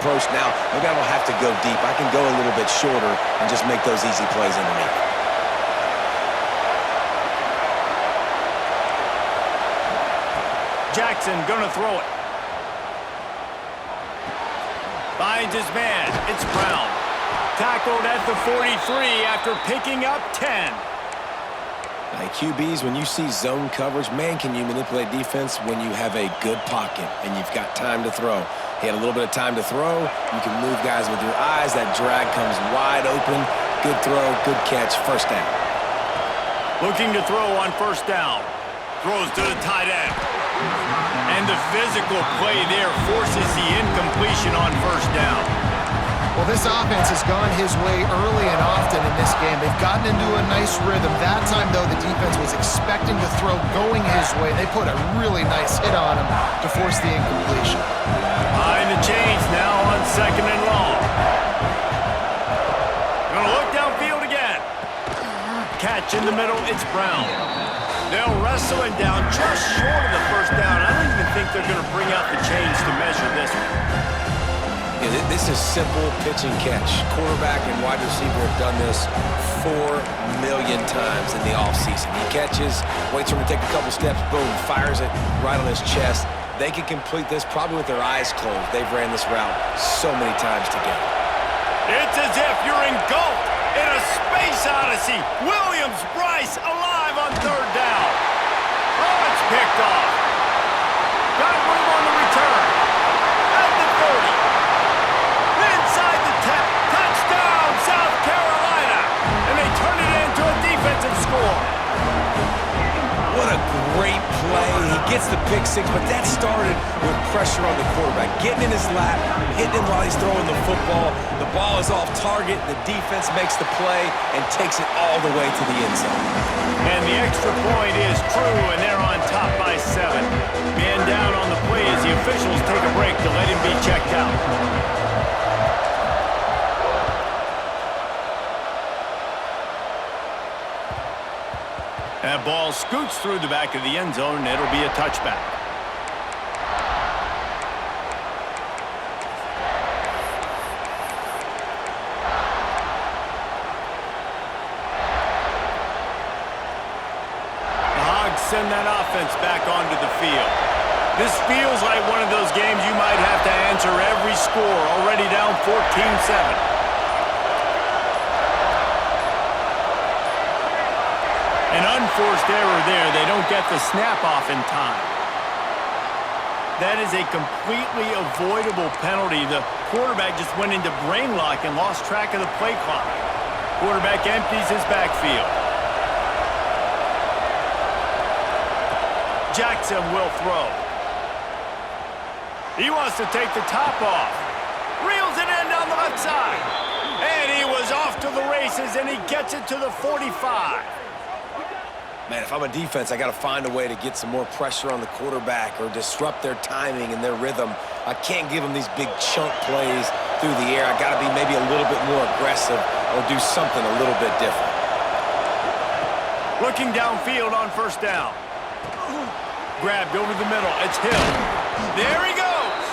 approach now. Maybe I don't have to go deep. I can go a little bit shorter and just make those easy plays underneath. Jackson gonna throw it. Finds his man. It's Brown. Tackled at the 43 after picking up 10. Now, QBs, when you see zone coverage, man, can you manipulate defense when you have a good pocket and you've got time to throw. He had a little bit of time to throw. You can move guys with your eyes. That drag comes wide open. Good throw, good catch, first down. Looking to throw on first down. Throws to the tight end. And the physical play there forces the incompletion on first down. Well, this offense has gone his way early and often in this game. They've gotten into a nice rhythm. That time, though, the defense was expecting to throw going his way. They put a really nice hit on him to force the incompletion. Behind the chains now on second and long. Gonna look downfield again. Catch in the middle, it's Brown. They'll wrestle him down just short of the first down. I don't even think they're going to bring out the chains to measure this one. Yeah, this is simple pitch and catch. Quarterback and wide receiver have done this 4 million times in the offseason. He catches, waits for him to take a couple steps, boom, fires it right on his chest. They can complete this probably with their eyes closed. They've ran this route so many times together. It's as if you're engulfed in a space odyssey. Williams-Brice alive on third down. Oh, it's picked off. Got room on the return. At the 30. Inside the 10. Touchdown, South Carolina. And they turn it into a defensive score. What a great play. He gets the pick six, but that started with pressure on the quarterback. Getting in his lap, hitting him while he's throwing the football. The ball is off target. The defense makes the play and takes it all the way to the end zone. And the extra point is true, and they're on top by 7. Man down on the play as the officials take a break to let him be checked out. That ball scoots through the back of the end zone, and it'll be a touchback. The Hogs send that offense back onto the field. This feels like one of those games you might have to answer every score, already down 14-7. An unforced error there. They don't get the snap off in time. That is a completely avoidable penalty. The quarterback just went into brain lock and lost track of the play clock. Quarterback empties his backfield. Jackson will throw. He wants to take the top off. Reels it in down the left side. And he was off to the races, and he gets it to the 45. Man, if I'm a defense, I got to find a way to get some more pressure on the quarterback or disrupt their timing and their rhythm. I can't give them these big chunk plays through the air. I got to be maybe a little bit more aggressive or do something a little bit different. Looking downfield on first down. Grabbed over the middle. It's Hill. There he goes.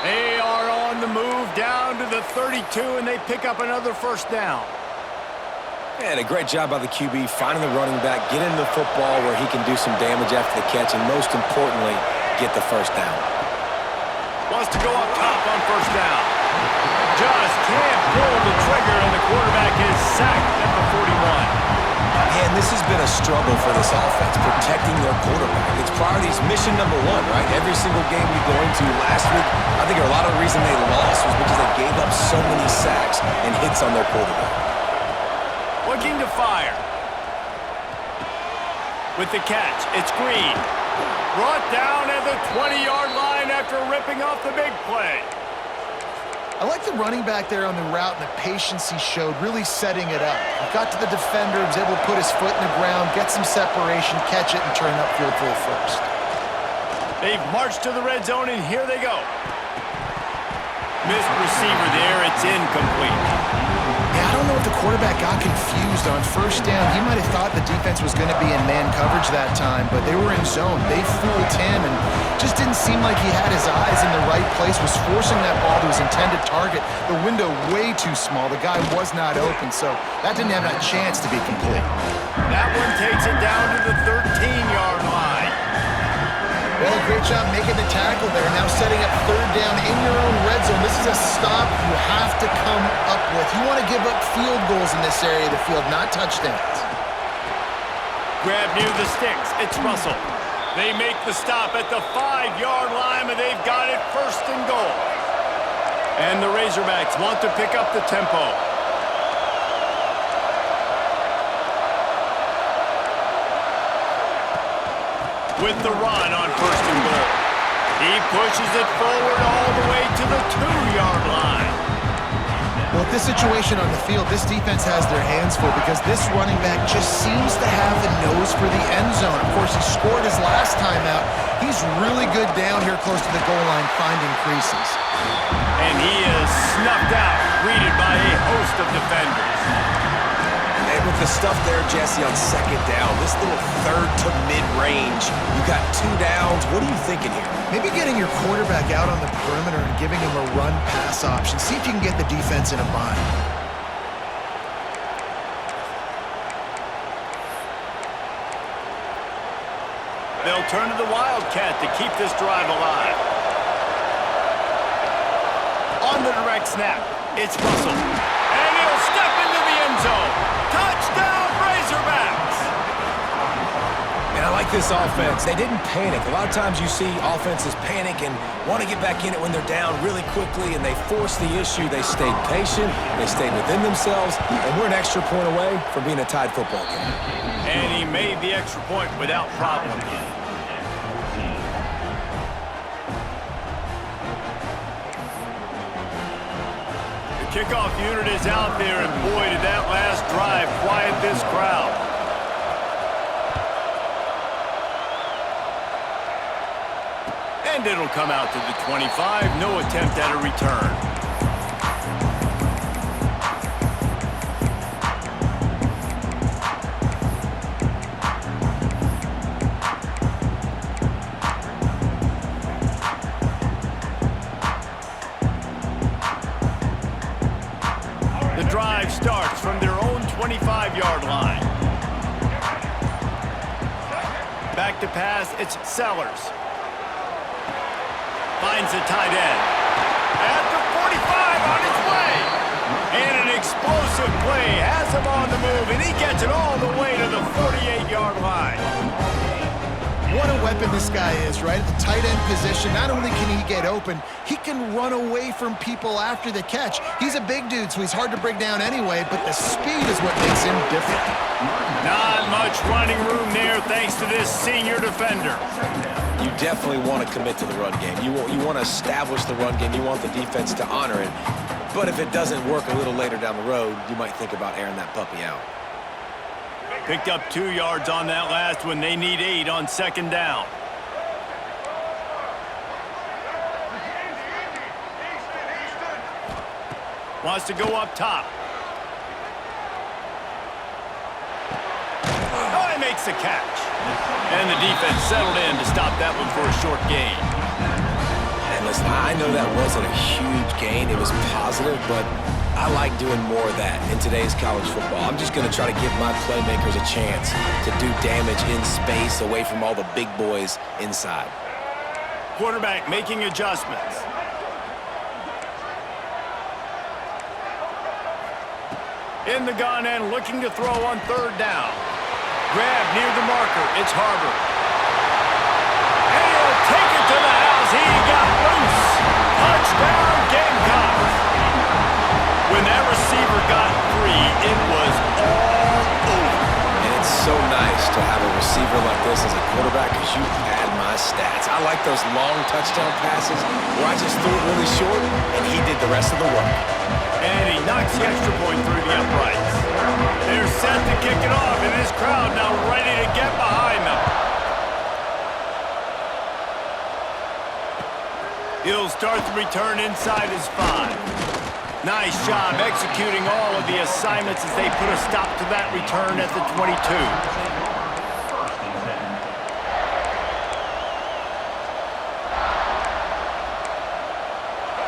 They are on the move down to the 32, and they pick up another first down. And a great job by the QB finding the running back, get into the football where he can do some damage after the catch, and most importantly, get the first down. Wants to go up top on first down. Just can't pull the trigger, and the quarterback is sacked at the 41. Man, this has been a struggle for this offense, protecting their quarterback. It's priorities mission number 1, right? Every single game we go into last week, I think a lot of the reason they lost was because they gave up so many sacks and hits on their quarterback. Looking to fire. With the catch, it's Green. Brought down at the 20-yard line after ripping off the big play. I like the running back there on the route and the patience he showed, really setting it up. He got to the defender, was able to put his foot in the ground, get some separation, catch it, and turn upfield for the first. They've marched to the red zone, and here they go. Missed receiver there. It's incomplete. Yeah, I don't know if the quarterback got confused on first down. He might have thought the defense was going to be in man coverage that time, but they were in zone. They fooled him and just didn't seem like he had his eyes in the right place, was forcing that ball to his intended target. The window way too small. The guy was not open, so that didn't have a chance to be complete. That one takes it down to the 13-yard line. Well, great job making the tackle there. Now setting up third down in your own red zone. This is a stop you have to come up with. You want to give up field goals in this area of the field, not touchdowns. Grab near the sticks. It's Russell. They make the stop at the 5-yard line, and they've got it first and goal. And the Razorbacks want to pick up the tempo. With the run on first and goal. He pushes it forward all the way to the 2-yard line. Well, with this situation on the field, this defense has their hands full because this running back just seems to have the nose for the end zone. Of course, he scored his last time out. He's really good down here close to the goal line, finding creases. And he is snuffed out, greeted by a host of defenders. And with the stuff there, Jesse, on second down, this little third to mid-range, you got 2 downs. What are you thinking here? Maybe getting your quarterback out on the perimeter and giving him a run-pass option. See if you can get the defense in a bind. They'll turn to the Wildcat to keep this drive alive. On the direct snap, it's Russell. And he'll step into the end zone. Touchdown, Razorbacks! And I like this offense. They didn't panic. A lot of times you see offenses panic and want to get back in it when they're down really quickly, and they force the issue. They stayed patient. They stayed within themselves, and we're an extra point away from being a tied football game. And he made the extra point without problem. The kickoff unit is out there, and boy, did that last drive quiet this crowd. And it'll come out to the 25. No attempt at a return. The drive starts from their own 25-yard line. Back to pass, it's Sellers. Finds the tight end. At the 45 on his way. And an explosive play has him on the move, and he gets it all the way to the 48-yard line. What a weapon this guy is, right? At the tight end position, not only can he get open, he can run away from people after the catch. He's a big dude, so he's hard to break down anyway, but the speed is what makes him different. Not much running room there thanks to this senior defender. You definitely want to commit to the run game. You want to establish the run game. You want the defense to honor it. But if it doesn't work a little later down the road, you might think about airing that puppy out. Picked up 2 yards on that last one. They need 8 on second down. Wants to go up top. Oh, he makes the catch. And the defense settled in to stop that one for a short gain. And listen, I know that wasn't a huge gain. It was positive, but I like doing more of that in today's college football. I'm just going to try to give my playmakers a chance to do damage in space away from all the big boys inside. Quarterback making adjustments. In the gun and looking to throw on third down. Grab near the marker. It's Harbor. And he'll take it to the house. He got loose. Touchdown, Gamecocks. When that receiver got free, it was all over. And it's so nice to have a receiver like this as a quarterback because you pad my stats. I like those long touchdown passes where I just threw it really short and he did the rest of the work. And he knocks the extra point through the uprights. They're set to kick it off, and this crowd now ready to get behind them. He'll start the return inside his 5. Nice job executing all of the assignments as they put a stop to that return at the 22.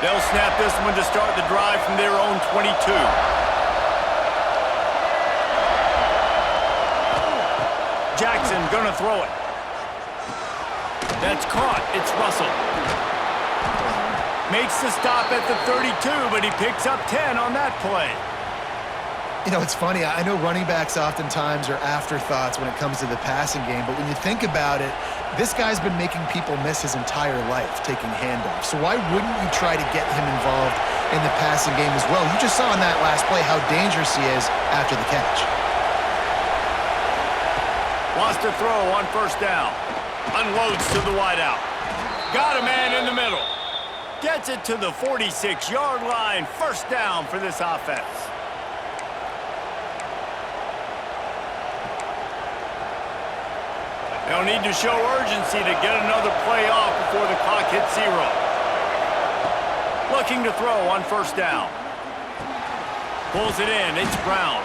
They'll snap this one to start the drive from their own 22. Jackson gonna throw it. That's caught. It's Russell. Makes the stop at the 32, but he picks up 10 on that play. You know, it's funny. I know running backs oftentimes are afterthoughts when it comes to the passing game, but when you think about it, this guy's been making people miss his entire life taking handoffs. So why wouldn't you try to get him involved in the passing game as well? You just saw in that last play how dangerous he is after the catch. Wants to throw on first down. Unloads to the wideout. Got a man in the middle. Gets it to the 46-yard line. First down for this offense. They'll need to show urgency to get another play off before the clock hits 0. Looking to throw on first down. Pulls it in. It's Brown.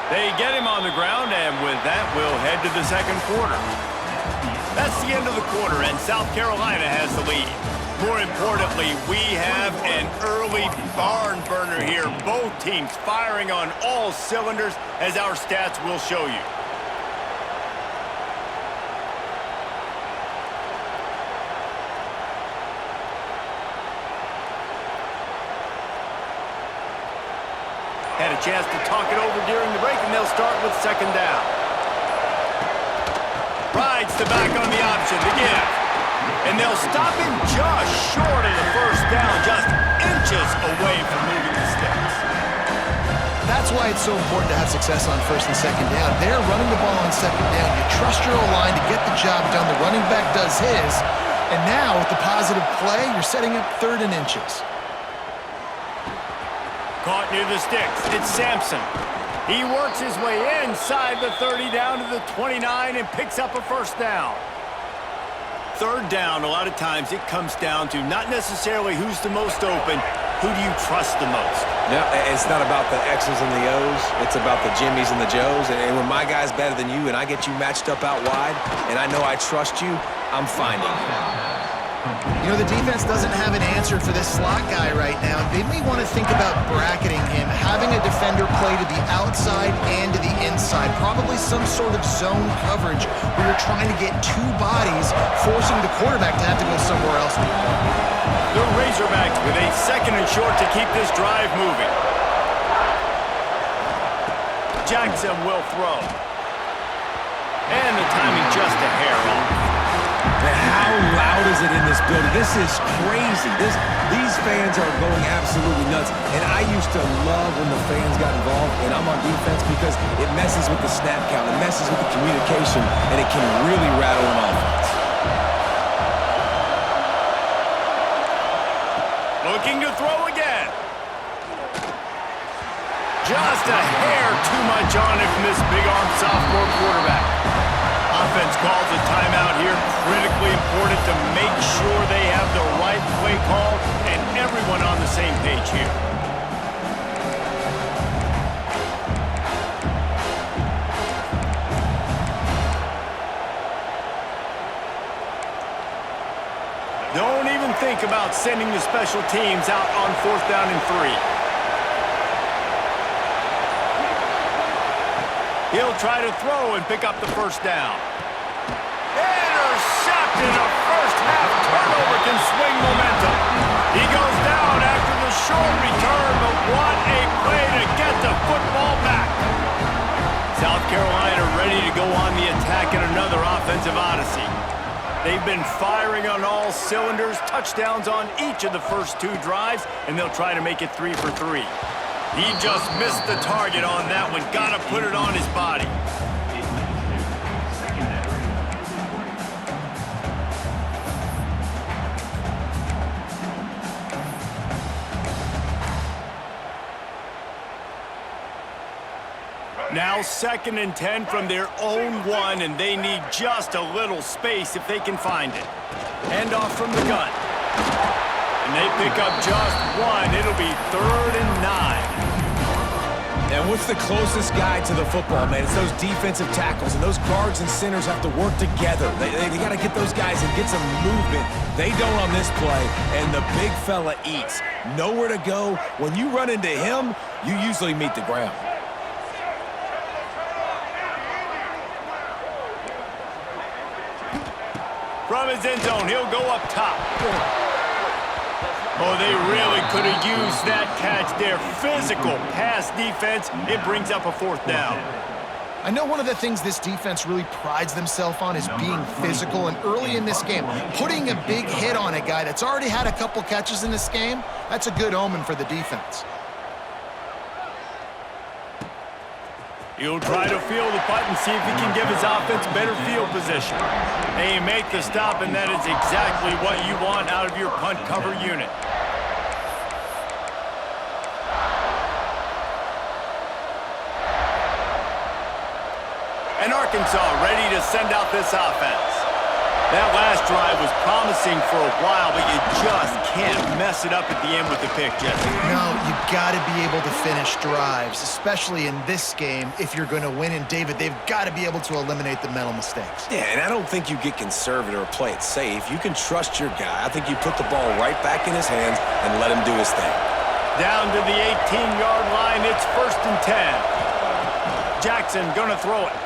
They get him on the ground, and with that, we'll head to the second quarter. That's the end of the quarter, and South Carolina has the lead. More importantly, we have an early barn burner here. Both teams firing on all cylinders, as our stats will show you. Had a chance to talk it over during the break, and they'll start with second down. Rides to back on the option to give. And they'll stop him just short of the first down, just inches away from moving the sticks. That's why it's so important to have success on first and second down. They're running the ball on second down. You trust your O-line to get the job done. The running back does his. And now, with the positive play, you're setting up third and inches. Caught near the sticks. It's Sampson. He works his way inside the 30 down to the 29 and picks up a first down. Third down, a lot of times it comes down to not necessarily who's the most open, who do you trust the most? No, it's not about the X's and the O's. It's about the Jimmys and the Joes. And when my guy's better than you and I get you matched up out wide and I know I trust you, I'm finding you. You know, the defense doesn't have an answer for this slot guy right now. They may want to think about bracketing him, having a defender play to the outside and to the inside. Probably some sort of zone coverage where you're trying to get two bodies, forcing the quarterback to have to go somewhere else. The Razorbacks with a second and short to keep this drive moving. Jackson will throw. And the timing just a hair off. How loud is it in this building? This is crazy. These fans are going absolutely nuts. And I used to love when the fans got involved, and I'm on defense because it messes with the snap count, it messes with the communication, and it can really rattle an offense. Looking to throw again. Just a hair too much on it from this big-arm sophomore quarterback. Offense calls a timeout here. Critically important to make sure they have the right play call and everyone on the same page here. Don't even think about sending the special teams out on fourth down and 3. He'll try to throw and pick up the first down. Intercepted. A first-half turnover can swing momentum. He goes down after the short return, but what a play to get the football back. South Carolina ready to go on the attack in another offensive odyssey. They've been firing on all cylinders, touchdowns on each of the first 2 drives, and they'll try to make it 3 for 3. He just missed the target on that one. Gotta put it on his body. Now 2nd and 10 from their own 1, and they need just a little space if they can find it. Hand off from the gun. they pick up just one. It'll be 3rd and 9. And what's the closest guy to the football, man? It's those defensive tackles, and those guards and centers have to work together. They got to get those guys and get some movement. They don't on this play, and the big fella eats. Nowhere to go. When you run into him, you usually meet the ground. From his end zone, he'll go up top. Oh, they really could have used that catch there. Physical pass defense. It brings up a 4th down. I know one of the things this defense really prides themselves on is being physical, and early in this game, putting a big hit on a guy that's already had a couple catches in this game, that's a good omen for the defense. He'll try to field the punt and see if he can give his offense better field position. They make the stop, and that is exactly what you want out of your punt cover unit. And Arkansas ready to send out this offense. That last drive was promising for a while, but you just can't mess it up at the end with the pick, Jesse. No, you've got to be able to finish drives, especially in this game if you're going to win. And, David, they've got to be able to eliminate the mental mistakes. Yeah, and I don't think you get conservative or play it safe. You can trust your guy. I think you put the ball right back in his hands and let him do his thing. Down to the 18-yard line, it's 1st and 10. Jackson gonna throw it.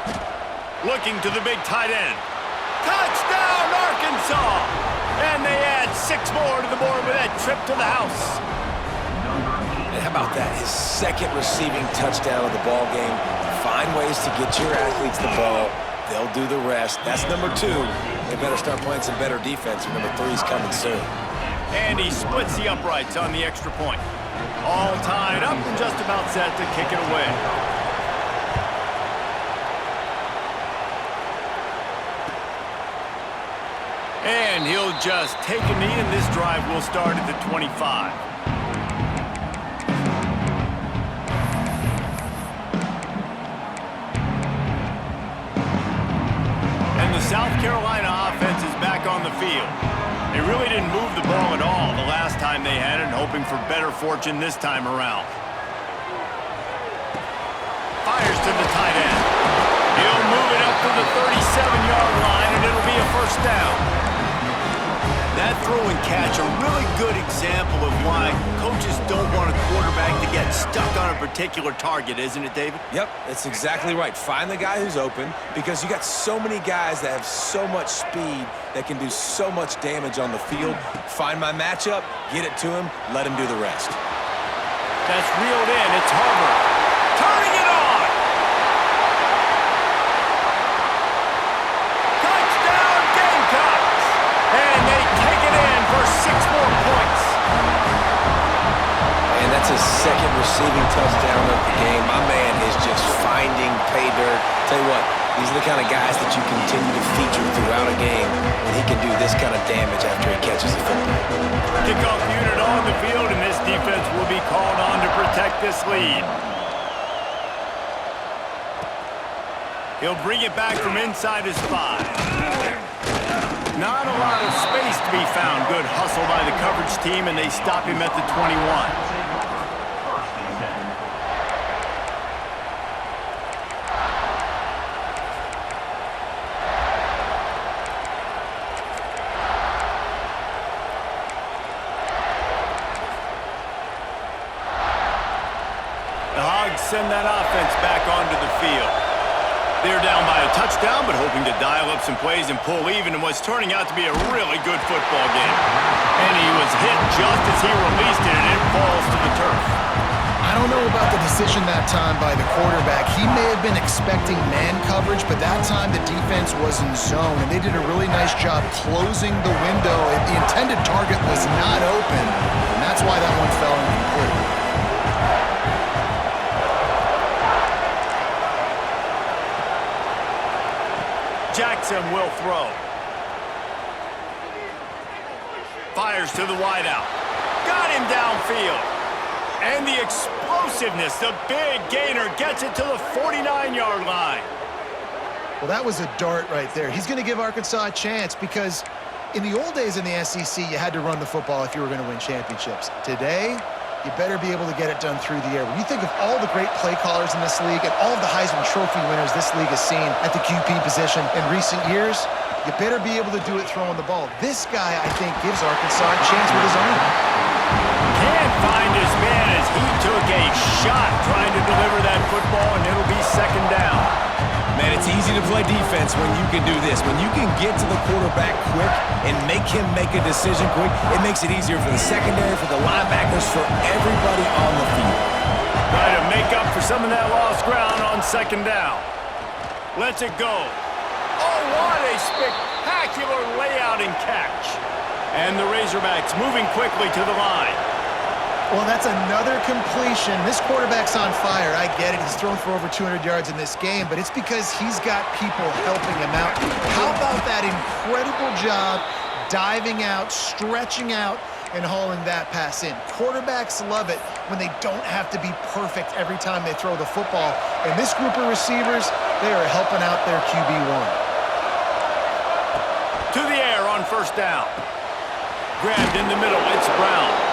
Looking to the big tight end. Touchdown, Arkansas! And they add 6 more to the board with that trip to the house. And how about that? His 2nd receiving touchdown of the ball game. Find ways to get your athletes the ball. They'll do the rest. That's number 2. They better start playing some better defense. Number 3's coming soon. And he splits the uprights on the extra point. All tied up and just about set to kick it away. And he'll just take a knee, and this drive will start at the 25. And the South Carolina offense is back on the field. They really didn't move the ball at all the last time they had it, and hoping for better fortune this time around. Fires to the tight end. He'll move it up to the 37-yard line, and it'll be a 1st down. That throw and catch, a really good example of why coaches don't want a quarterback to get stuck on a particular target, isn't it, David? Yep, that's exactly right. Find the guy who's open, because you got so many guys that have so much speed that can do so much damage on the field. Find my matchup, get it to him, let him do the rest. That's reeled in. It's Harvard. Turning it on! Touchdown, Gamecocks! And they take it in for 6 more points. And that's his 2nd receiving touchdown of the game. My man is just finding pay dirt. Tell you what, these are the kind of guys that you continue to feature throughout a game when he can do this kind of damage after he catches the football. Kickoff unit on the field, and this defense will be called on to protect this lead. He'll bring it back from inside his 5. Not a lot of space to be found. Good hustle by the coverage team, and they stop him at the 21. The Hogs send that offense back onto the field. They're down by a touchdown, but hoping to dial up some plays and pull even in what's turning out to be a really good football game. And he was hit just as he released it, and it falls to the turf. I don't know about the decision that time by the quarterback. He may have been expecting man coverage, but that time the defense was in zone, and they did a really nice job closing the window. The intended target was not open, and that's why that one fell incomplete. Jackson will throw. Fires to the wideout. Got him downfield. And the explosiveness, the big gainer gets it to the 49-yard line. Well, that was a dart right there. He's going to give Arkansas a chance because In the old days in the SEC, you had to run the football if you were going to win championships. Today, you better be able to get it done through the air. When you think of all the great play callers in this league and all of the Heisman Trophy winners this league has seen at the QB position in recent years, you better be able to do it throwing the ball. This guy, I think, gives Arkansas a chance with his arm. Can't find his man as he took a shot trying to deliver that football, and it'll be second down. Man, it's easy to play defense when you can do this. When you can get to the quarterback quick and make him make a decision quick, it makes it easier for the secondary, for the linebackers, for everybody on the field. Trying to make up for some of that lost ground on second down. Lets it go. Oh, what a spectacular layout and catch. And the Razorbacks moving quickly to the line. Well, that's another completion. This quarterback's on fire. I get it. He's thrown for over 200 yards in this game, but it's because he's got people helping him out. How about that incredible job diving out, stretching out, and hauling that pass in? Quarterbacks love it when they don't have to be perfect every time they throw the football. And this group of receivers, they are helping out their QB1. To the air on first down. Grabbed in the middle. It's Brown.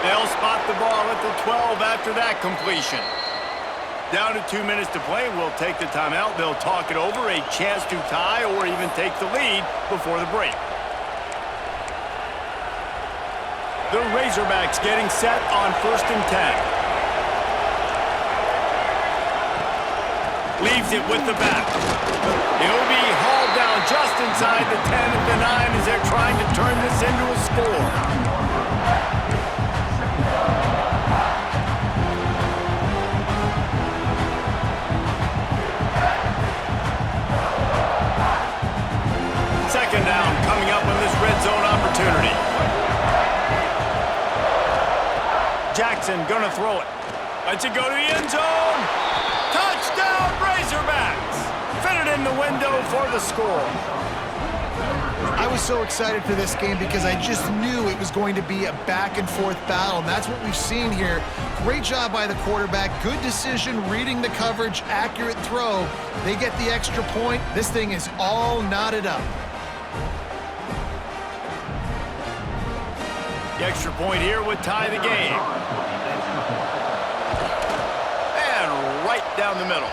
They'll spot the ball at the 12 after that completion. Down to 2 minutes to play. We'll take the timeout. They'll talk it over. A chance to tie or even take the lead before the break. The Razorbacks getting set on 1st and 10. Leaves it with the back. It'll be hauled down just inside the 10 at the 9 as they're trying to turn this into a score. Second down coming up in this red zone opportunity. Jackson gonna throw it. Lets it go to the end zone. Touchdown Razorbacks! Fit it in the window for the score. I was so excited for this game because I just knew it was going to be a back-and-forth battle, and that's what we've seen here. Great job by the quarterback. Good decision, reading the coverage, accurate throw. They get the extra point. This thing is all knotted up. The extra point here would tie the game. And right down the middle.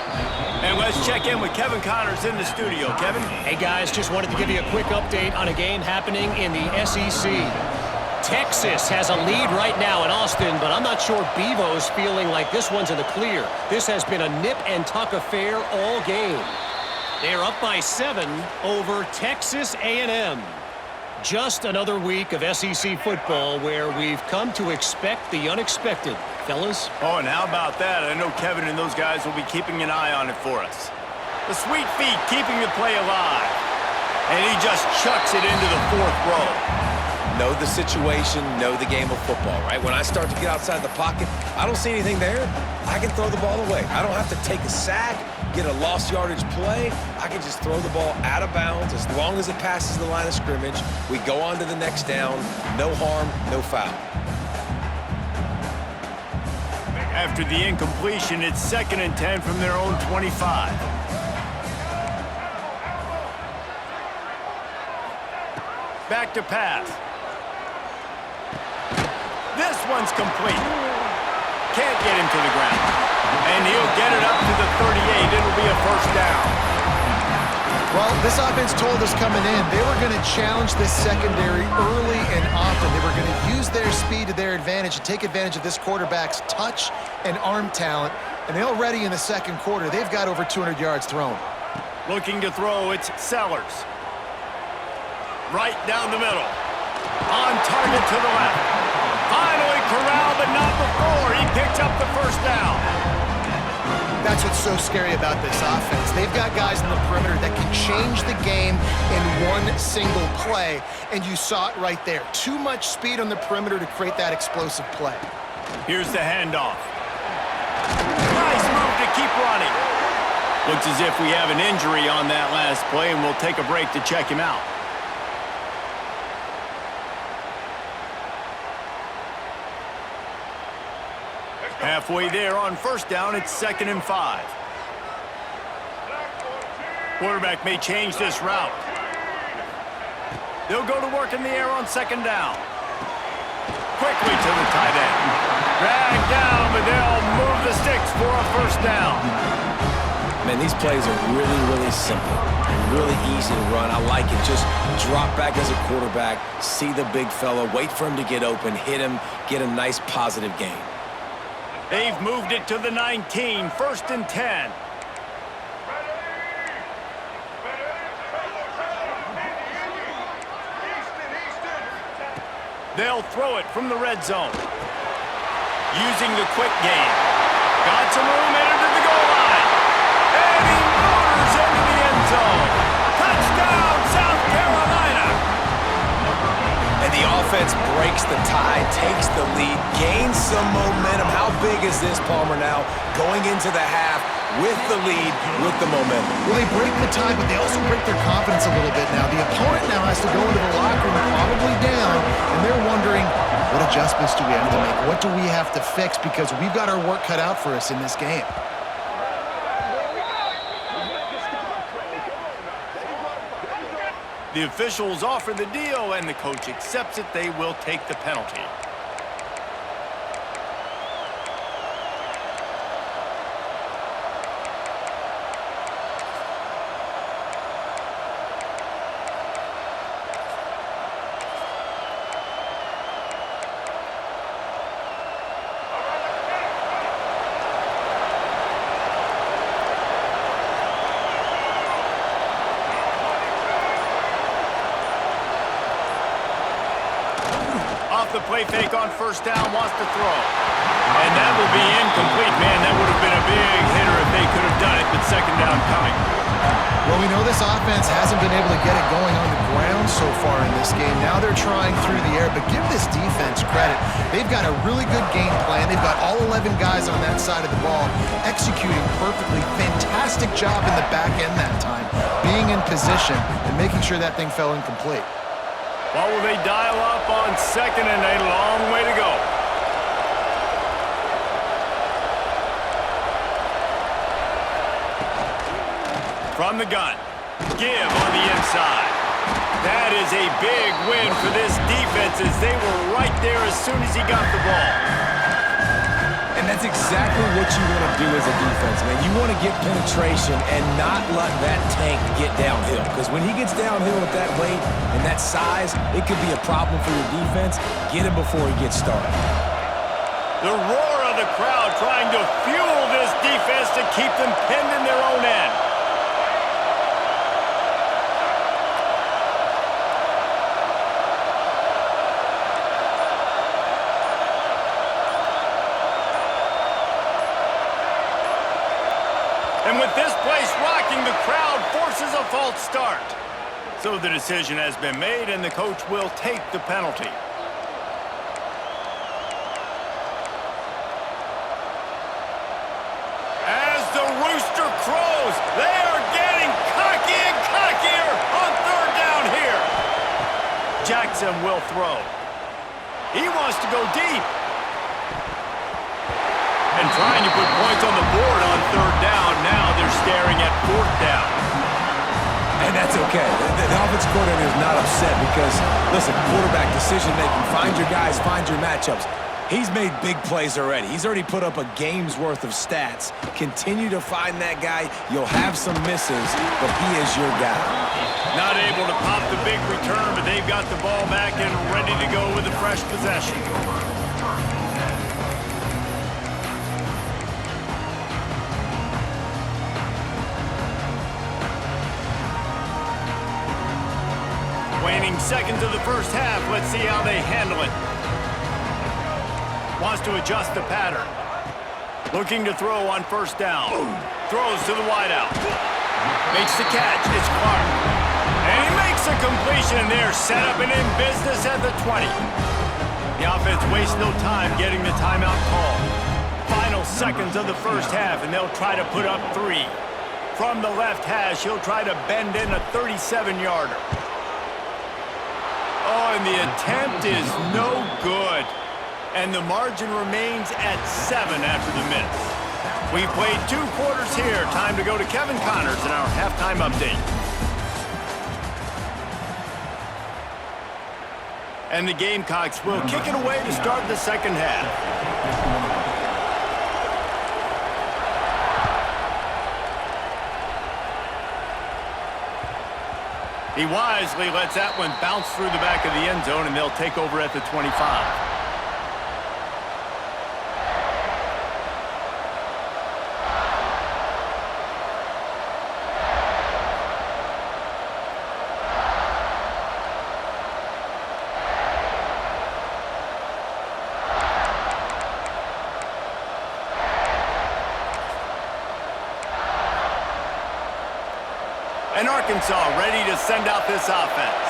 And let's check in with Kevin Connors in the studio. Kevin? Hey, guys, just wanted to give you a quick update on a game happening in the SEC. Texas has a lead right now in Austin, but I'm not sure Bevo's feeling like this one's in the clear. This has been a nip-and-tuck affair all game. They're up by 7 over Texas A&M. Just another week of SEC football where we've come to expect the unexpected. Fellas? Oh, and how about that? I know Kevin and those guys will be keeping an eye on it for us. The sweet feet keeping the play alive. And he just chucks it into the 4th row. Know the situation, know the game of football, right? When I start to get outside the pocket, I don't see anything there. I can throw the ball away. I don't have to take a sack, get a lost yardage play. I can just throw the ball out of bounds as long as it passes the line of scrimmage. We go on to the next down. No harm, no foul. After the incompletion, it's 2nd and 10 from their own 25. Back to pass. This one's complete. Can't get him to the ground. And he'll get it up to the 38. It'll be a first down. Well, this offense told us coming in they were going to challenge this secondary early and often. They were going to use their speed to their advantage and take advantage of this quarterback's touch and arm talent. And they already in the 2nd quarter, they've got over 200 yards thrown. Looking to throw, it's Sellers. Right down the middle. On target to the left. Finally corralled, but not before. He picks up the first down. That's what's so scary about this offense. They've got guys in the perimeter that can change the game in one single play, and you saw it right there. Too much speed on the perimeter to create that explosive play. Here's the handoff. Nice move to keep running. Looks as if we have an injury on that last play, and we'll take a break to check him out. Halfway there on first down, it's 2nd and 5. Quarterback may change this route. They'll go to work in the air on second down. Quickly to the tight end. Dragged down, but they'll move the sticks for a first down. Man, these plays are really, really simple and really easy to run. I like it. Just drop back as a quarterback, see the big fella, wait for him to get open, hit him, get a nice positive gain. They've moved it to the 19, 1st and 10. They'll throw it from the red zone. Using the quick game. Got some room, headed to the goal line. And he motors into the end zone. Touchdown, South Carolina. And the offense breaks the tie, takes the lead, gains some momentum. How big is this, Palmer, now? Going into the half with the lead, with the momentum. Well, they break the tie, but they also break their confidence a little bit now. The opponent now has to go into the locker room probably down, and they're wondering, what adjustments do we have to make? What do we have to fix? Because we've got our work cut out for us in this game. The officials offer the deal, and the coach accepts it. They will take the penalty. The play fake on first down, wants to throw. And that will be incomplete. Man, that would have been a big hitter if they could have done it, but second down coming. Well, we know this offense hasn't been able to get it going on the ground so far in this game. Now they're trying through the air, but give this defense credit. They've got a really good game plan. They've got all 11 guys on that side of the ball executing perfectly. Fantastic job in the back end that time, being in position and making sure that thing fell incomplete. What will they dial up on second, and a long way to go? From the gun, give on the inside. That is a big win for this defense as they were right there as soon as he got the ball. And that's exactly what you want to do as a defense, man. You want to get penetration and not let that tank get downhill. Because when he gets downhill with that weight and that size, it could be a problem for your defense. Get him before he gets started. The roar of the crowd trying to fuel this defense to keep them pinned in their own end. And with this place rocking, the crowd forces a false start. So the decision has been made, and the coach will take the penalty. As the rooster crows, they are getting cocky and cockier on third down here. Jackson will throw. He wants to go deep. And trying to put points on the board on third down. Now they're staring at fourth down. And that's okay. The offensive coordinator is not upset because, listen, quarterback decision-making, find your guys, find your matchups. He's made big plays already. He's already put up a game's worth of stats. Continue to find that guy. You'll have some misses, but he is your guy. Not able to pop the big return, but they've got the ball back and ready to go with a fresh possession. Waning seconds of the first half. Let's see how they handle it. Wants to adjust the pattern. Looking to throw on first down. Throws to the wideout. Makes the catch. It's Clark. And he makes a completion there. Set up and in business at the 20. The offense wastes no time getting the timeout call. Final seconds of the first half, and they'll try to put up 3. From the left hash, he'll try to bend in a 37-yarder. Oh, and the attempt is no good. And the margin remains at 7 after the miss. We've played 2 quarters here. Time to go to Kevin Connors in our halftime update. And the Gamecocks will kick it away to start the second half. He wisely lets that one bounce through the back of the end zone, and they'll take over at the 25. And Arkansas ready to send out this offense.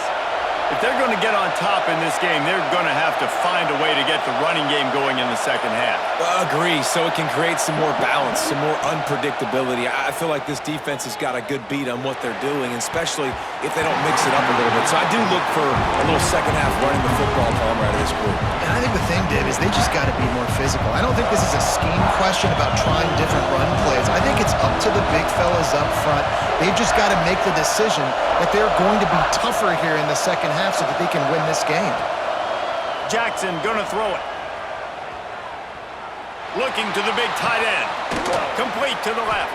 If they're going to get on top in this game, they're going to have to find a way to get the running game going in the second half. Agree, so it can create some more balance, some more unpredictability. I feel like this defense has got a good beat on what they're doing, especially if they don't mix it up a little bit. So I do look for a little second half running the football Palmer out of this group. And I think the thing, Dave, is they just got to be more physical. I don't think this is a scheme question about trying different run plays. I think it's up to the big fellas up front. They've just got to make the decision that they're going to be tougher here in the second half so that they can win this game. Jackson gonna throw it. Looking to the big tight end. Complete to the left.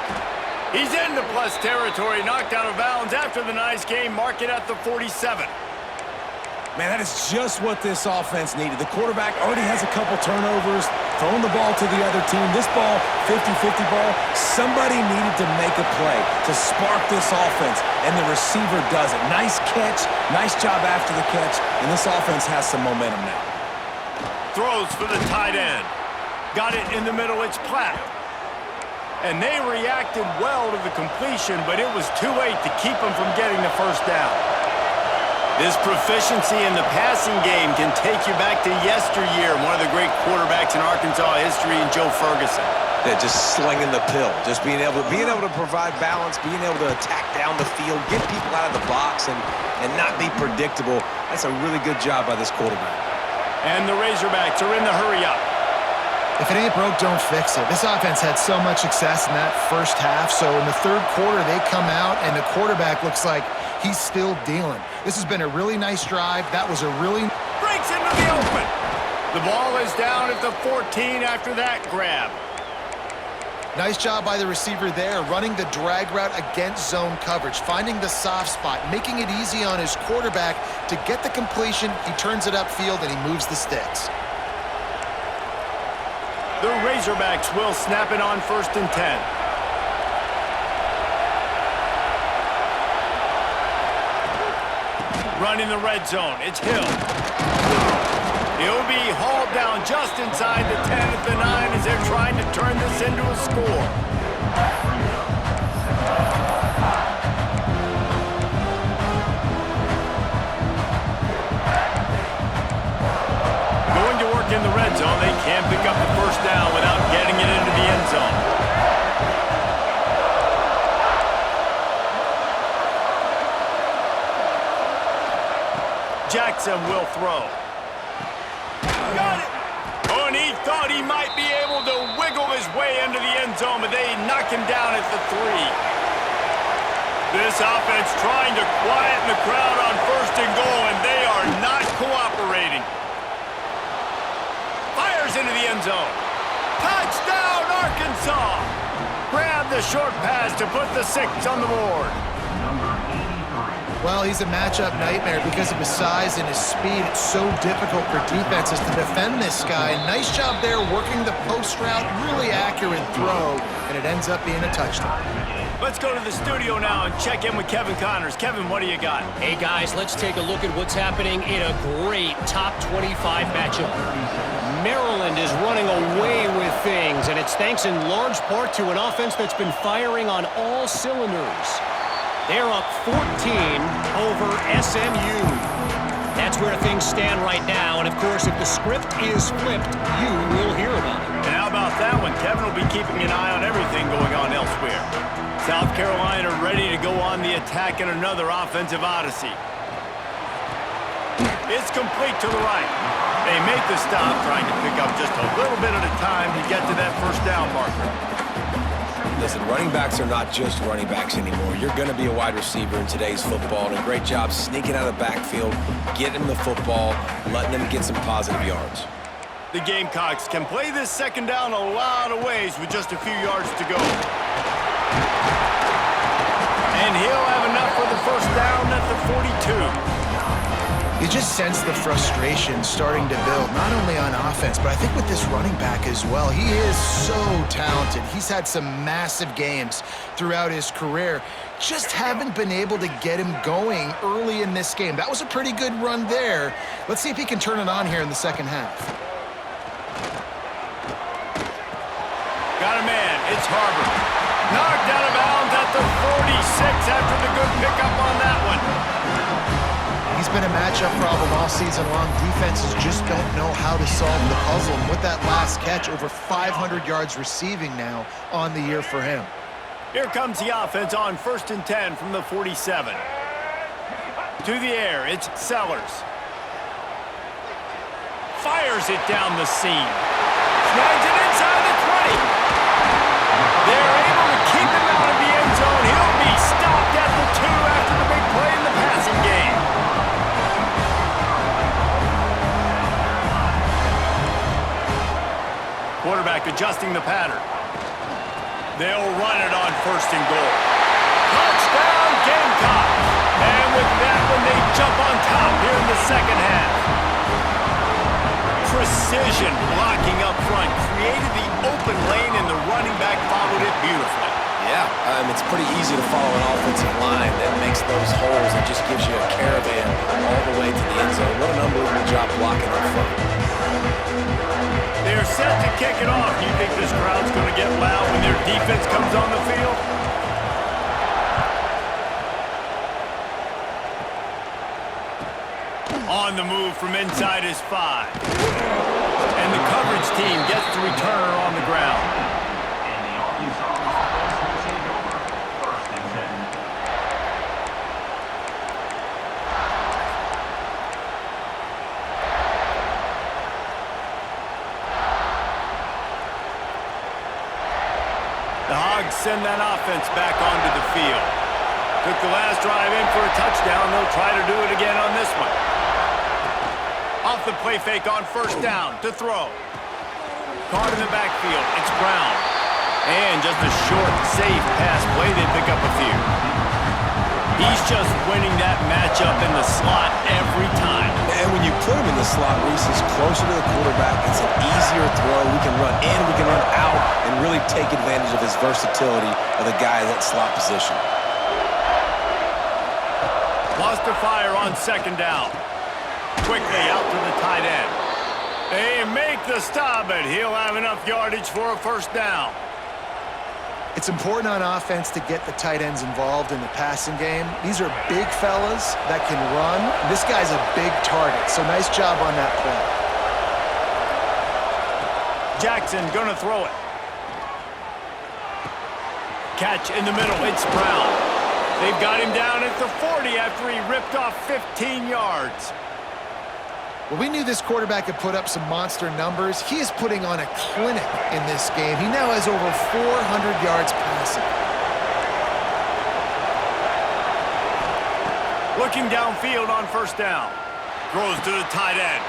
He's into plus territory, knocked out of bounds after the nice game. Mark it at the 47. Man, that is just what this offense needed. The quarterback already has a couple turnovers, throwing the ball to the other team. This ball, 50-50 ball, somebody needed to make a play to spark this offense, and the receiver does it. Nice catch, nice job after the catch, and this offense has some momentum now. Throws for the tight end. Got it in the middle, it's Platt. And they reacted well to the completion, but it was too late to keep them from getting the first down. This proficiency in the passing game can take you back to yesteryear, one of the great quarterbacks in Arkansas history, in Joe Ferguson. Yeah, just slinging the pill, just being able to provide balance, being able to attack down the field, get people out of the box, and not be predictable. That's a really good job by this quarterback. And the Razorbacks are in the hurry-up. If it ain't broke, don't fix it. This offense had so much success in that first half, so in the third quarter, they come out, and the quarterback looks like he's still dealing. This has been a really nice drive. That was a really... Breaks into the open. The ball is down at the 14 after that grab. Nice job by the receiver there, running the drag route against zone coverage, finding the soft spot, making it easy on his quarterback to get the completion. He turns it upfield, and he moves the sticks. The Razorbacks will snap it on 1st and 10. Running the red zone, it's Hill. He'll be hauled down just inside the 10 at the 9 as they're trying to turn this into a score. Going to work in the red zone, they can't pick up the first down without getting it into the end zone. Jackson will throw. Got it! Oh, and he thought he might be able to wiggle his way into the end zone, but they knock him down at the 3. This offense trying to quieten the crowd on 1st and goal, and they are not cooperating. Fires into the end zone. Touchdown, Arkansas! Grab the short pass to put the 6 on the board. Well, he's a matchup nightmare because of his size and his speed. It's so difficult for defenses to defend this guy. Nice job there working the post route. Really accurate throw, and it ends up being a touchdown. Let's go to the studio now and check in with Kevin Connors. Kevin, what do you got? Hey, guys, let's take a look at what's happening in a great top 25 matchup. Maryland is running away with things, and it's thanks in large part to an offense that's been firing on all cylinders. They're up 14 over SMU. That's where things stand right now, and of course, if the script is flipped, you will hear about it. And how about that one? Kevin will be keeping an eye on everything going on elsewhere. South Carolina ready to go on the attack in another offensive odyssey. It's complete to the right. They make the stop, trying to pick up just a little bit at a time to get to that first down marker. Listen, running backs are not just running backs anymore. You're going to be a wide receiver in today's football, and a great job sneaking out of the backfield, getting them the football, letting them get some positive yards. The Gamecocks can play this second down a lot of ways with just a few yards to go. And he'll have enough for the first down at the 42. You just sense the frustration starting to build, not only on offense, but I think with this running back as well. He is so talented. He's had some massive games throughout his career. Just haven't been able to get him going early in this game. That was a pretty good run there. Let's see if he can turn it on here in the second half. Got a man. It's Harvard. Knocked out of bounds at the 46 after the good pickup on that one. He's been a matchup problem all season long. Defenses just don't know how to solve the puzzle. And with that last catch, over 500 yards receiving now on the year for him. Here comes the offense on 1st and 10 from the 47. To the air, it's Sellers. Fires it down the seam. Snags it inside the 20. They're able to keep him out of the end zone. He'll be stopped at the 2 after the big play in the passing game. Quarterback adjusting the pattern. They'll run it on 1st and goal. Touchdown, Gamecocks! And with that one, they jump on top here in the second half. Precision blocking up front created the open lane, and the running back followed it beautifully. Yeah, it's pretty easy to follow an offensive line that makes those holes and just gives you a caravan all the way to the end zone. What an unbelievable job blocking up front. They're set to kick it off. Do you think this crowd's going to get loud when their defense comes on the field? On the move from inside his 5. And the coverage team gets the returner on the ground. The Hogs send that offense back onto the field. Took the last drive in for a touchdown. They'll try to do it again on this one. Off the play fake on 1st down to throw. Caught in the backfield. It's Brown. And just a short, safe pass play. They pick up a few. He's just winning that matchup in the slot every time. And when you put him in the slot, Reese is closer to the quarterback. It's an easier throw. We can run in, we can run out, and really take advantage of his versatility of the guy in that slot position. Lost a fire on 2nd down. Quickly out to the tight end. They make the stop, but he'll have enough yardage for a 1st down. It's important on offense to get the tight ends involved in the passing game. These are big fellas that can run. This guy's a big target, so nice job on that play. Jackson gonna throw it. Catch in the middle, it's Brown. They've got him down at the 40 after he ripped off 15 yards. Well, we knew this quarterback could put up some monster numbers. He is putting on a clinic in this game. He now has over 400 yards passing. Looking downfield on 1st down. Throws to the tight end.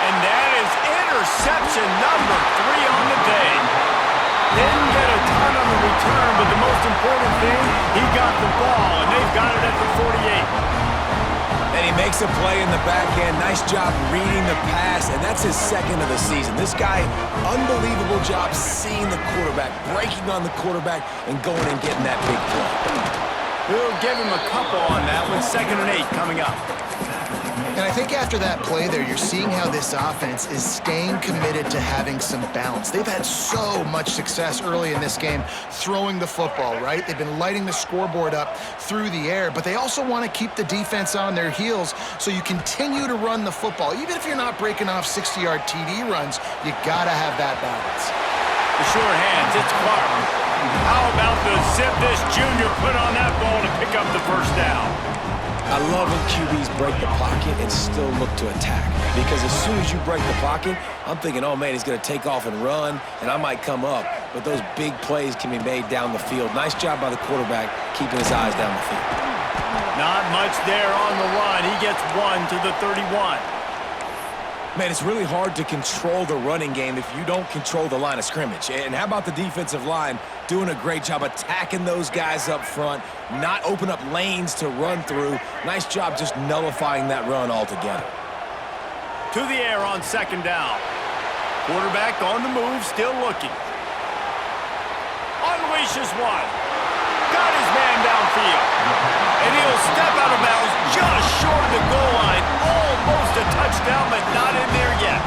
And that is interception number 3 on the day. Didn't get a ton on the return, but the most important thing, he got the ball, and they've got it at the 48. And he makes a play in the back end. Nice job reading the pass, and that's his 2nd of the season. This guy, unbelievable job seeing the quarterback, breaking on the quarterback, and going and getting that big play. We'll give him a couple on that one. 2nd and 8 coming up. And I think after that play there, you're seeing how this offense is staying committed to having some balance. They've had so much success early in this game throwing the football, right? They've been lighting the scoreboard up through the air, but they also want to keep the defense on their heels so you continue to run the football. Even if you're not breaking off 60-yard TD runs, you got to have that balance. The short hands, it's Clark. How about the zip this junior put on that ball to pick up the 1st down? I love when QBs break the pocket and still look to attack. Because as soon as you break the pocket, I'm thinking, oh man, he's going to take off and run, and I might come up. but those big plays can be made down the field. Nice job by the quarterback keeping his eyes down the field. Not much there on the run. He gets 1 to the 31. Man, it's really hard to control the running game if you don't control the line of scrimmage. And how about the defensive line doing a great job attacking those guys up front, not open up lanes to run through. Nice job just nullifying that run altogether. To the air on 2nd down. Quarterback on the move, still looking. Unleashes one. Got his man downfield. And he'll step out of bounds just short of the goal line. Almost a touchdown, but not in there yet.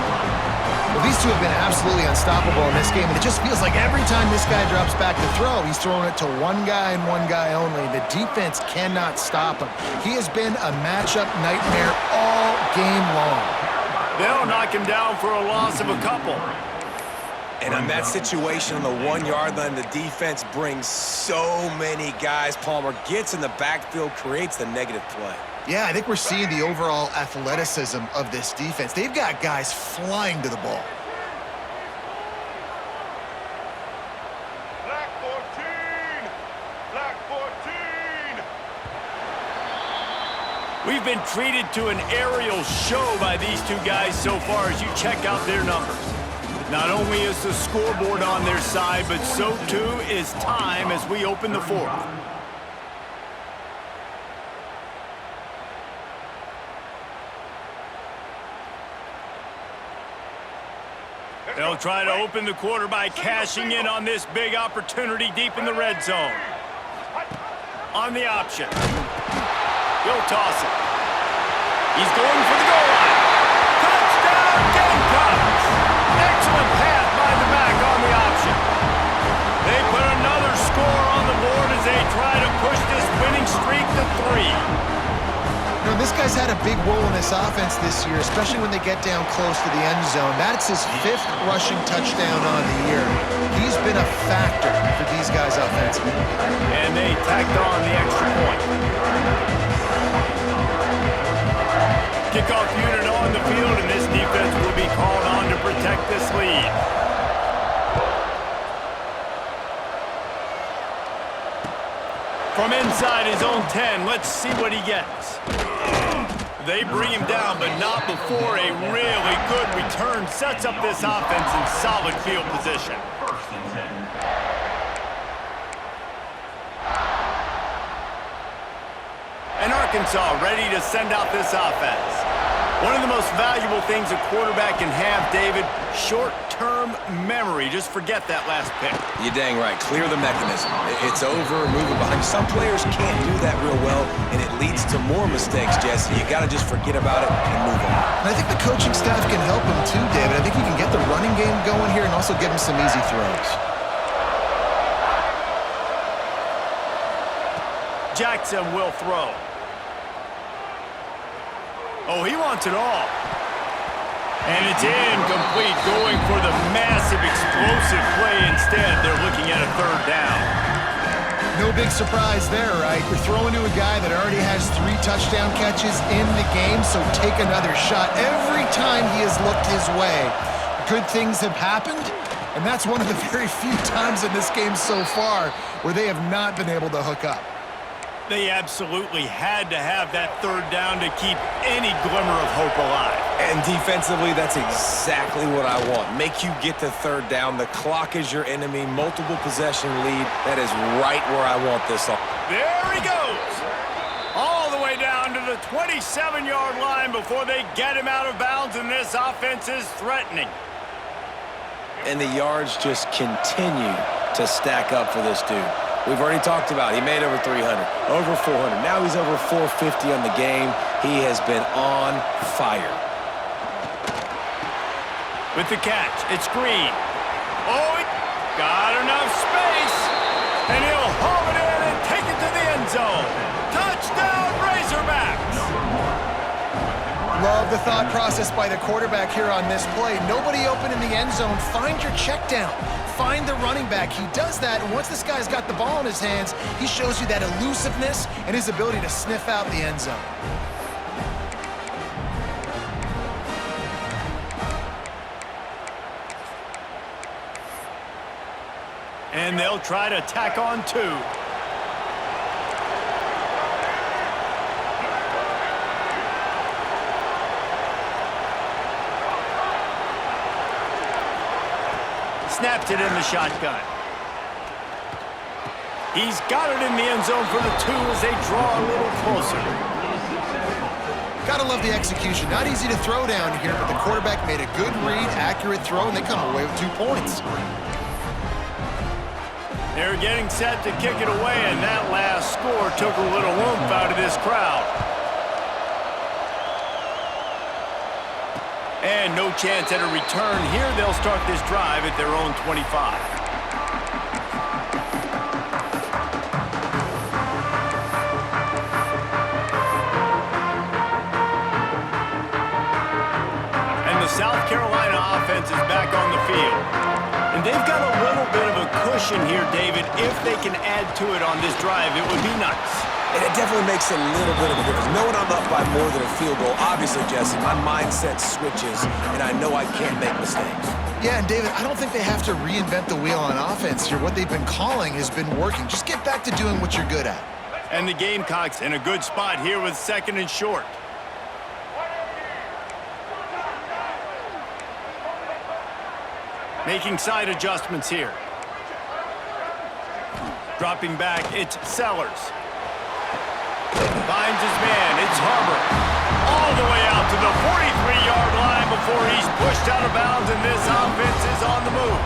Well, these two have been absolutely unstoppable in this game, and it just feels like every time this guy drops back to throw, he's throwing it to one guy and one guy only. The defense cannot stop him. He has been a matchup nightmare all game long. They'll knock him down for a loss of a couple. And on that situation on the 1 yard line, the defense brings so many guys. Palmer gets in the backfield, creates the negative play. Yeah, I think we're seeing the overall athleticism of this defense. They've got guys flying to the ball. Black 14! Black 14! We've been treated to an aerial show by these two guys so far as you check out their numbers. Not only is the scoreboard on their side, but so too is time as we open the 4th. They'll try to open the quarter by cashing in on this big opportunity deep in the red zone. On the option. He'll toss it. He's going for the goal line. Touchdown, Gamecocks! Excellent pass by the back on the option. They put another score on the board as they try to push this winning streak to 3. You know, this guy's had a big role in this offense this year, especially when they get down close to the end zone. That's his 5th rushing touchdown on the year. He's been a factor for these guys offensively. And they tacked on the extra point. Kickoff unit on the field, and this defense will be called on to protect this lead. From inside his own 10, let's see what he gets. They bring him down, but not before a really good return sets up this offense in solid field position. And Arkansas ready to send out this offense. One of the most valuable things a quarterback can have, David, short-term memory. Just forget that last pick. You're dang right. Clear the mechanism. It's over, move it behind. Some players can't do that real well, and it leads to more mistakes, Jesse. You got to just forget about it and move on. And I think the coaching staff can help him too, David. I think he can get the running game going here and also give him some easy throws. Jackson will throw. Oh, he wants it all. And it's incomplete, going for the massive, explosive play instead. They're looking at a 3rd down. No big surprise there, right? You're throwing to a guy that already has 3 touchdown catches in the game, so take another shot. Every time he has looked his way, good things have happened, and that's one of the very few times in this game so far where they have not been able to hook up. They absolutely had to have that 3rd down to keep any glimmer of hope alive. And defensively, that's exactly what I want. Make you get the 3rd down. The clock is your enemy. Multiple possession lead. That is right where I want this on. There he goes. All the way down to the 27-yard line before they get him out of bounds, and this offense is threatening. And the yards just continue to stack up for this dude. We've already talked about it. He made over 300, over 400. Now he's over 450 on the game. He has been on fire. With the catch, it's Green. Oh, he got enough space. And he'll haul it in and take it to the end zone. Touchdown, Razorbacks. Love the thought process by the quarterback here on this play. Nobody open in the end zone. Find your check down. Find the running back. He does that, and once this guy's got the ball in his hands, he shows you that elusiveness and his ability to sniff out the end zone. And they'll try to tack on 2. Snaps it in the shotgun. He's got it in the end zone for the 2 as they draw a little closer. Gotta love the execution. Not easy to throw down here, but the quarterback made a good read, accurate throw, and they come away with 2 points. They're getting set to kick it away, and that last score took a little oomph out of this crowd. And no chance at a return here. They'll start this drive at their own 25. And the South Carolina offense is back on the field. And they've got a little bit of a cushion here, David. If they can add to it on this drive, it would be nice. And it definitely makes a little bit of a difference. Knowing I'm up by more than a field goal, obviously, Jesse, my mindset switches, and I know I can't make mistakes. Yeah, and David, I don't think they have to reinvent the wheel on offense here. What they've been calling has been working. Just get back to doing what you're good at. And the Gamecocks in a good spot here with 2nd and short. Making side adjustments here. Dropping back, it's Sellers. Finds his man, it's Harbor. All the way out to the 43-yard line before he's pushed out of bounds, and this offense is on the move.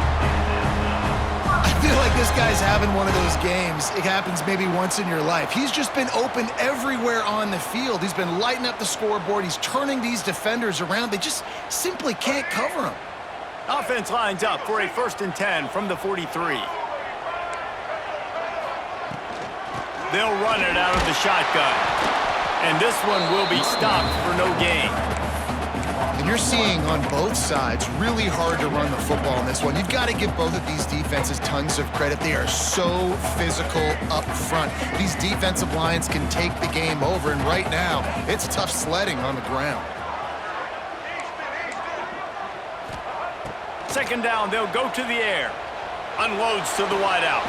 I feel like this guy's having one of those games. It happens maybe once in your life. He's just been open everywhere on the field. He's been lighting up the scoreboard. He's turning these defenders around. They just simply can't cover him. Offense lines up for a 1st and 10 from the 43. They'll run it out of the shotgun. And this one will be stopped for no gain. And you're seeing on both sides really hard to run the football in this one. You've got to give both of these defenses tons of credit. They are so physical up front. These defensive lines can take the game over, and right now, it's tough sledding on the ground. 2nd down, they'll go to the air. Unloads to the wideout.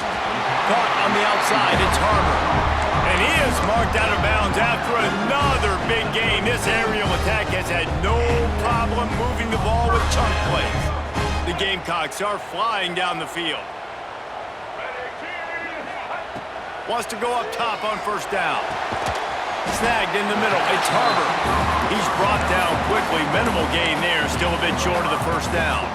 Caught on the outside, it's Harbor. And he is marked out of bounds after another big gain. This aerial attack has had no problem moving the ball with chunk plays. The Gamecocks are flying down the field. Wants to go up top on 1st down. Snagged in the middle, it's Harbor. He's brought down quickly. Minimal gain there, still a bit short of the 1st down.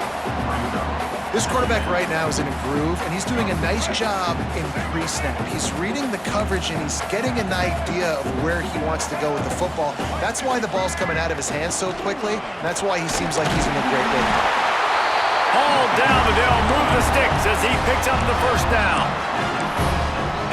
This quarterback right now is in a groove, and he's doing a nice job in pre-snap. He's reading the coverage, and he's getting an idea of where he wants to go with the football. That's why the ball's coming out of his hands so quickly, and that's why he seems like he's in a great way. All down, but they'll move the sticks as he picks up the 1st down.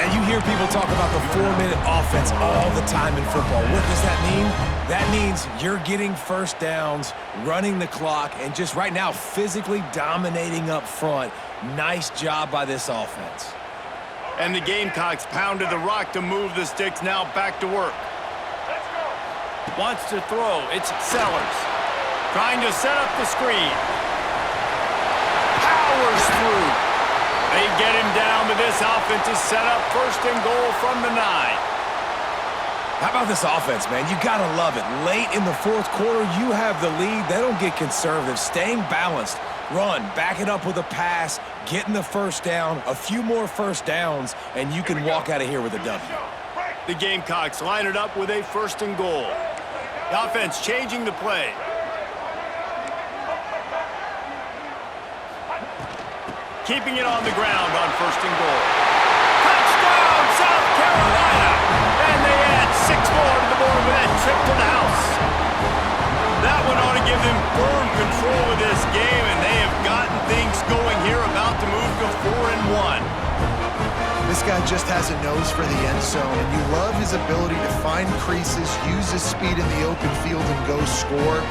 And you hear people talk about the 4-minute offense all the time in football. What does that mean? That means you're getting 1st downs, running the clock, and just right now physically dominating up front. Nice job by this offense. And the Gamecocks pounded the rock to move the sticks, now back to work. Wants to throw, it's Sellers. Trying to set up the screen. Powers through. They get him down, but this offense is set up 1st and goal from the 9. How about this offense, man? You gotta love it. Late in the 4th quarter, you have the lead. They don't get conservative. Staying balanced. Run, back it up with a pass, getting the 1st down, a few more 1st downs, and you can walk out of here with a W. The Gamecocks line it up with a 1st and goal. The offense changing the play. Keeping it on the ground on 1st and goal. Touchdown, South Carolina! And they add 6 more to the board with that trip to the house. That one ought to give them firm control of this game, and they have gotten things going here, about to move to 4-1. This guy just has a nose for the end zone, and you love his ability to find creases, use his speed in the open field, and go score.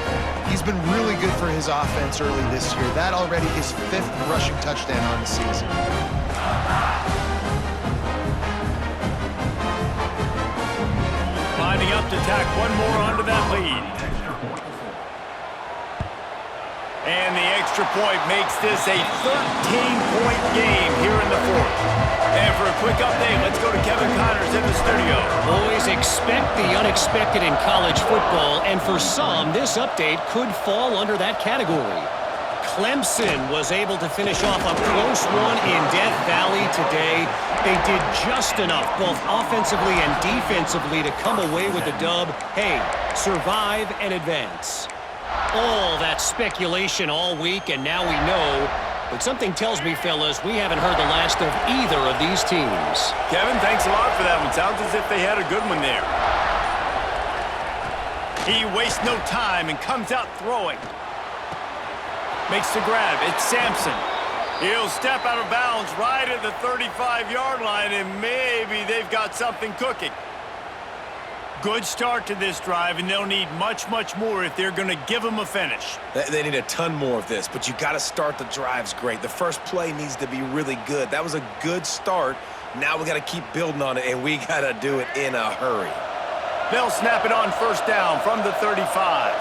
He's been really good for his offense early this year. That already his 5th rushing touchdown on the season. Lining up to tack one more onto that lead. And the extra point makes this a 13-point game here in the 4th. for a quick update, let's go to Kevin Connors in the studio. Boys, expect the unexpected in college football, and for some, this update could fall under that category. Clemson was able to finish off a close one in Death Valley today. They did just enough, both offensively and defensively, to come away with the dub. Hey, survive and advance. All that speculation all week, and now we know. But something tells me, fellas, we haven't heard the last of either of these teams. Kevin, thanks a lot for that one. Sounds as if they had a good one there. He wastes no time and comes out throwing. Makes the grab. It's Sampson. He'll step out of bounds right at the 35-yard line, and maybe they've got something cooking. Good start to this drive, and they'll need much, much more if they're going to give them a finish. They need a ton more of this, but you got to start the drives great. The first play needs to be really good. That was a good start. Now we got to keep building on it, and we got to do it in a hurry. They'll snap it on first down from the 35.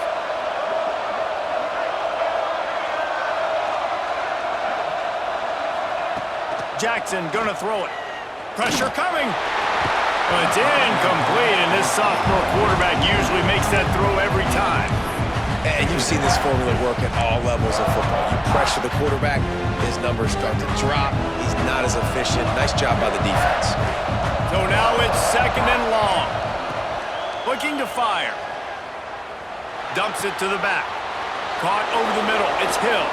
Jackson gonna throw it. Pressure coming. It's incomplete, and this sophomore quarterback usually makes that throw every time. And you've seen this formula work at all levels of football. You pressure the quarterback, his numbers start to drop. He's not as efficient. Nice job by the defense. So now it's second and long. Looking to fire. Dumps it to the back. Caught over the middle. It's Hill.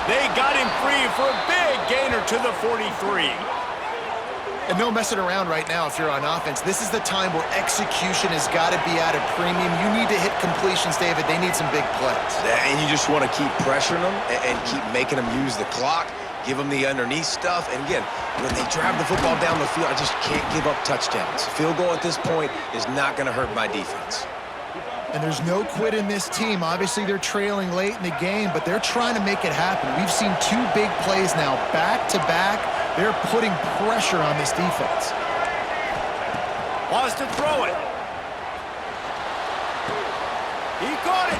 They got him free for a big gainer to the 43. And no messing around right now if you're on offense. This is the time where execution has got to be at a premium. You need to hit completions, David. They need some big plays. And you just want to keep pressuring them and keep making them use the clock, give them the underneath stuff. And again, when they drive the football down the field, I just can't give up touchdowns. Field goal at this point is not going to hurt my defense. And there's no quit in this team. Obviously, they're trailing late in the game, but they're trying to make it happen. We've seen two big plays now, back-to-back. They're putting pressure on this defense. Wants to throw it. He caught it.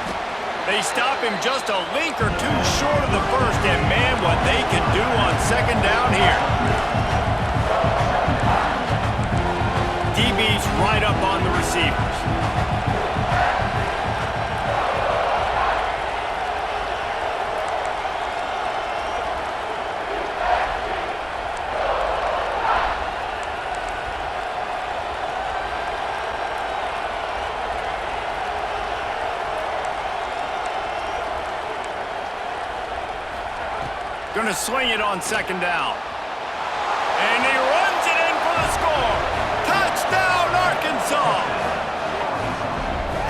They stop him just a link or two short of the first, and man, what they can do on second down here. DB's right up on the receivers. Going to swing it on second down. And he runs it in for the score. Touchdown, Arkansas!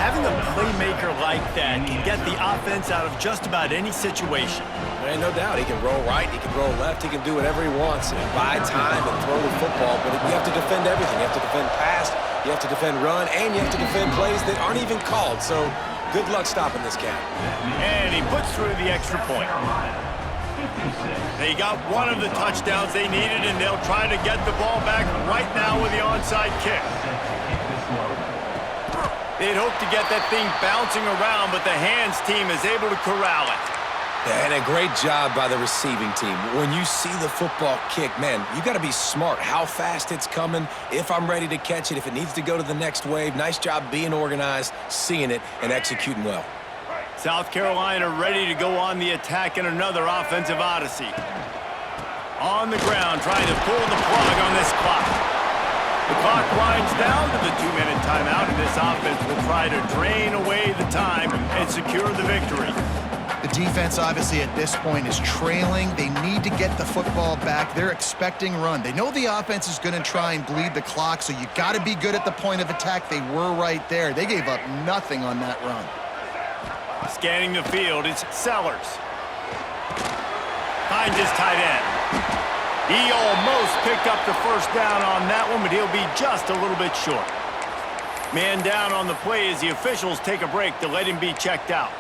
Having a playmaker like that can get the offense out of just about any situation. There ain't no doubt. He can roll right, he can roll left, he can do whatever he wants and buy time and throw the football, but you have to defend everything. You have to defend pass, you have to defend run, and you have to defend plays that aren't even called. So good luck stopping this cat. And he puts through the extra point. They got one of the touchdowns they needed, and they'll try to get the ball back right now with the onside kick. They'd hope to get that thing bouncing around, but the hands team is able to corral it. And a great job by the receiving team. When you see the football kick, man, you got to be smart how fast it's coming, if I'm ready to catch it, if it needs to go to the next wave. Nice job being organized, seeing it, and executing well. South Carolina ready to go on the attack in another offensive odyssey. On the ground, trying to pull the plug on this clock. The clock winds down to the 2-minute timeout, and this offense will try to drain away the time and secure the victory. The defense, obviously, at this point is trailing. They need to get the football back. They're expecting run. They know the offense is going to try and bleed the clock, so you got to be good at the point of attack. They were right there. They gave up nothing on that run. Scanning the field, it's Sellers. Finds his tight end. He almost picked up the first down on that one, but he'll be just a little bit short. Man down on the play as the officials take a break to let him be checked out.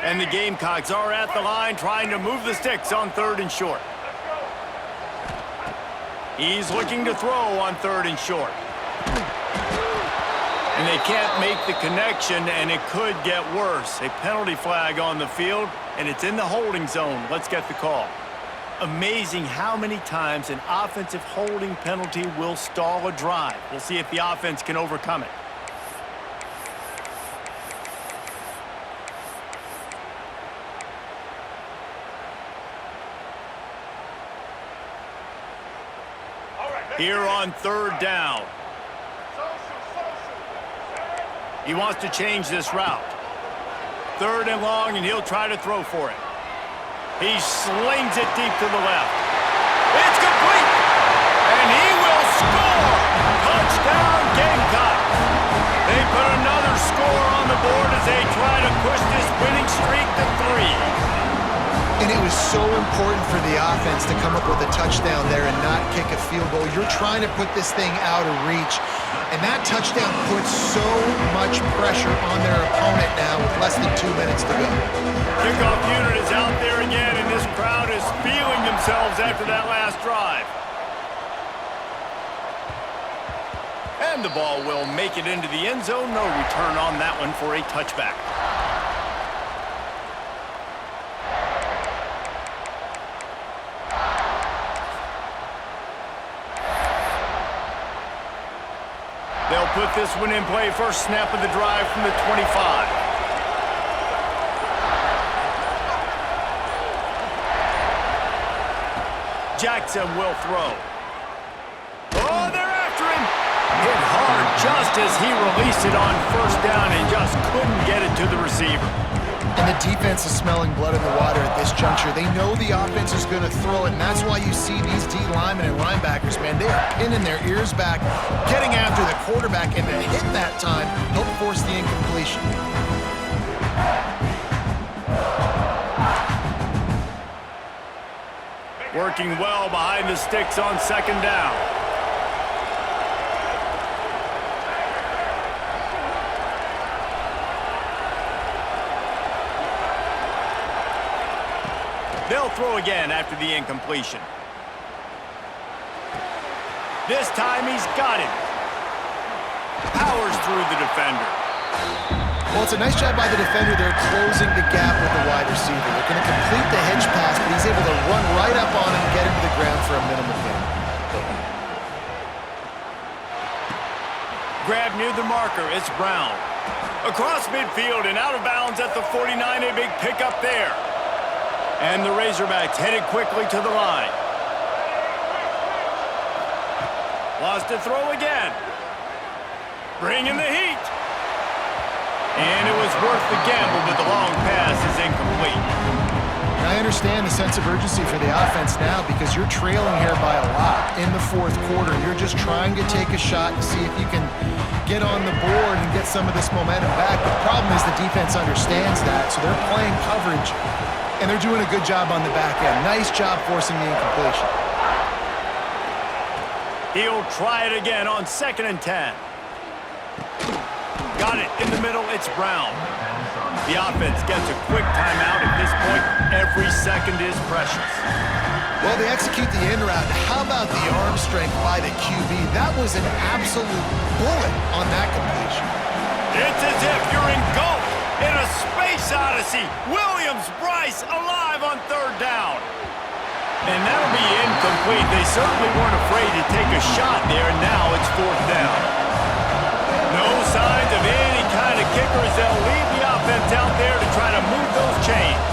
And the Gamecocks are at the line trying to move the sticks on 3rd and short. He's looking to throw on 3rd and short. And they can't make the connection, and it could get worse. A penalty flag on the field, and it's in the holding zone. Let's get the call. Amazing how many times an offensive holding penalty will stall a drive. We'll see if the offense can overcome it. Here on third down. He wants to change this route. Third and long, and he'll try to throw for it. He slings it deep to the left. It's complete! And he will score! Touchdown, Gamecocks! They put another score on the board as they try to push this winning streak to 3. And it was so important for the offense to come up with a touchdown there and not kick a field goal. You're trying to put this thing out of reach. And that touchdown puts so much pressure on their opponent now with less than 2 minutes to go. Kickoff unit is out there again, and this crowd is feeling themselves after that last drive. And the ball will make it into the end zone. No return on that one for a touchback. They'll put this one in play. First snap of the drive from the 25. Jackson will throw. Oh, they're after him. Hit hard just as he released it on first down and just couldn't get it to the receiver. And the defense is smelling blood in the water at this juncture. They know the offense is going to throw it, and that's why you see these D linemen and linebackers, man, they are pinning their ears back, getting after the quarterback, and the hit that time helped force the incompletion. Working well behind the sticks on second down. They'll throw again after the incompletion. This time he's got it. Powers through the defender. Well, it's a nice job by the defender. They're closing the gap with the wide receiver. They're going to complete the hitch pass, but he's able to run right up on him and get him to the ground for a minimal gain. Grab near the marker. It's Brown. Across midfield and out of bounds at the 49. A big pickup there. And the Razorbacks headed quickly to the line. Lost to throw again. Bringing the heat. And it was worth the gamble, but the long pass is incomplete. And I understand the sense of urgency for the offense now because you're trailing here by a lot in the fourth quarter. You're just trying to take a shot to see if you can get on the board and get some of this momentum back. But the problem is the defense understands that, so they're playing coverage, and they're doing a good job on the back end. Nice job forcing the incompletion. He'll try it again on 2nd and 10. Got it in the middle. It's Brown. The offense gets a quick timeout. At this point, every second is precious. Well, they execute the in route. How about the arm strength by the QB? That was an absolute bullet on that completion. It's as if you're engulfed in a space odyssey. Williams-Brice alive on 3rd down. And that'll be incomplete. They certainly weren't afraid to take a shot there. Now it's 4th down. No signs of any kind of kickers. They'll leave the offense out there to try to move those chains.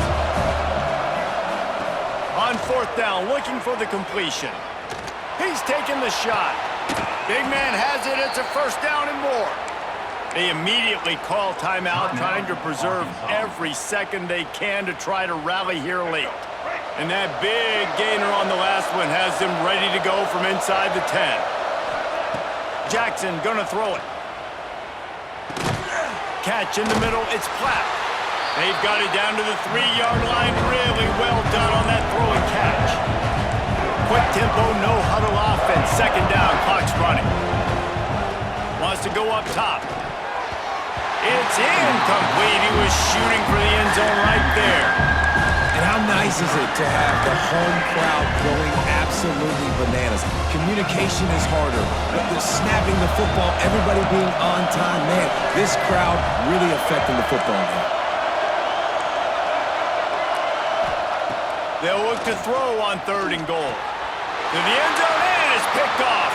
On 4th down, looking for the completion. He's taking the shot. Big man has it. It's a 1st down and more. They immediately call timeout, trying to preserve every second they can to try to rally here late. And that big gainer on the last one has them ready to go from inside the 10. Jackson gonna throw it. Catch in the middle, it's Platt. They've got it down to the 3-yard line. Really well done on that throw and catch. Quick tempo, no huddle offense. 2nd down, clock's running. Wants to go up top. It's incomplete. He was shooting for the end zone right there. And how nice is it to have the home crowd going absolutely bananas? Communication is harder. The snapping the football, everybody being on time. Man, this crowd really affecting the football game. They'll look to throw on 3rd and goal. To the end zone, and it's picked off.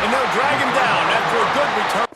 And they'll drag him down after a good return.